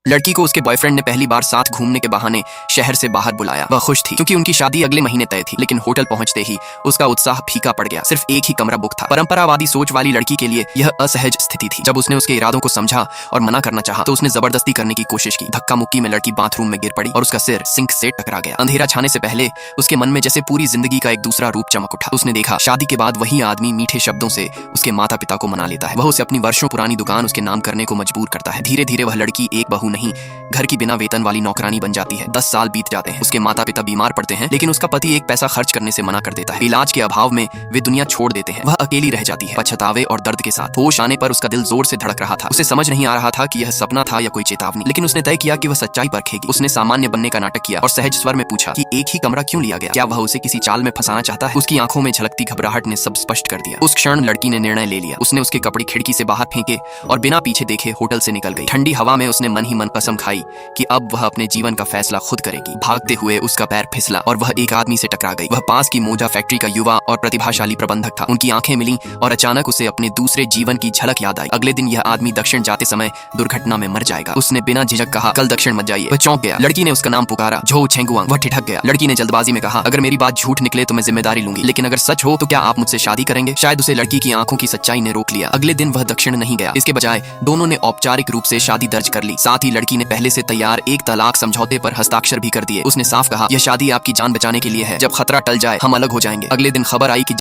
लड़की को उसके बॉयफ्रेंड ने पहली बार साथ घूमने के बहाने शहर से बाहर बुलाया। वह खुश थी क्योंकि उनकी शादी अगले महीने तय थी, लेकिन होटल पहुंचते ही उसका उत्साह फीका पड़ गया। सिर्फ एक ही कमरा बुक था। परंपरावादी सोच वाली लड़की के लिए यह असहज स्थिति थी। जब उसने उसके इरादों को समझा और मना करना चाहा तो उसने जबरदस्ती करने की कोशिश की। धक्का मुक्की में लड़की बाथरूम में गिर पड़ी और उसका सिर सिंक से टकरा गया। अंधेरा छाने से पहले उसके मन में जैसे पूरी जिंदगी का एक दूसरा रूप चमक उठा। उसने देखा शादी के बाद वही आदमी मीठे शब्दों से उसके माता पिता को मना लेता है। वह उसे अपनी वर्षों पुरानी दुकान उसके नाम करने को मजबूर करता है। धीरे धीरे वह लड़की एक बहू नहीं, घर की बिना वेतन वाली नौकरानी बन जाती है। 10 साल बीत जाते हैं। उसके माता पिता बीमार पड़ते हैं, लेकिन उसका पति एक पैसा खर्च करने से मना कर देता है। इलाज के अभाव में वे दुनिया छोड़ देते हैं। वह अकेली रह जाती है, पछतावे और दर्द के साथ। होश आने पर उसका दिल जोर से धड़क रहा था। उसे समझ नहीं आ रहा था कि यह सपना था या कोई चेतावनी, लेकिन उसने तय किया कि वह सच्चाई परखेगी। उसने सामान्य बनने का नाटक किया और सहज स्वर में पूछा कि एक ही कमरा क्यों लिया गया? क्या वह उसे किसी चाल में फंसाना चाहता है? उसकी आंखों में झलकती घबराहट ने सब स्पष्ट कर दिया। उस क्षण लड़की ने निर्णय ले लिया। उसने उसके कपड़े खिड़की से बाहर फेंके और बिना पीछे देखे होटल से निकल गई। ठंडी हवा में उसने मन ही मन कसम खाई कि अब वह अपने जीवन का फैसला खुद करेगी। भागते हुए उसका पैर फिसला और वह एक आदमी से टकरा गई। वह पास की मोजा फैक्ट्री का युवा और प्रतिभाशाली प्रबंधक था। उनकी आंखें मिली और अचानक उसे अपने दूसरे जीवन की झलक याद आई। अगले दिन यह आदमी दक्षिण जाते समय दुर्घटना में मर जाएगा। उसने बिना झिझक कहा, कल दक्षिण मत जाइए। वह चौंक गया। लड़की ने उसका नाम पुकारा, झो छेंगुआंग। वह ठिठक गया। लड़की ने जल्दबाजी में कहा, अगर मेरी बात झूठ निकले तो मैं जिम्मेदारी लूंगी, लेकिन अगर सच हो तो क्या आप मुझसे शादी करेंगे? शायद उसे लड़की की आंखों की सच्चाई ने रोक लिया। अगले दिन वह दक्षिण नहीं गया। इसके बजाय दोनों ने औपचारिक रूप से शादी दर्ज कर ली। साथ ही लड़की ने पहले से तैयार एक तलाक समझौते पर हस्ताक्षर भी कर दिए। उसने साफ कहा, यह शादी आपकी जान बचाने के लिए है। जब खतरा टल जाए हम अलग हो जाएंगे। अगले दिन खबर आई कि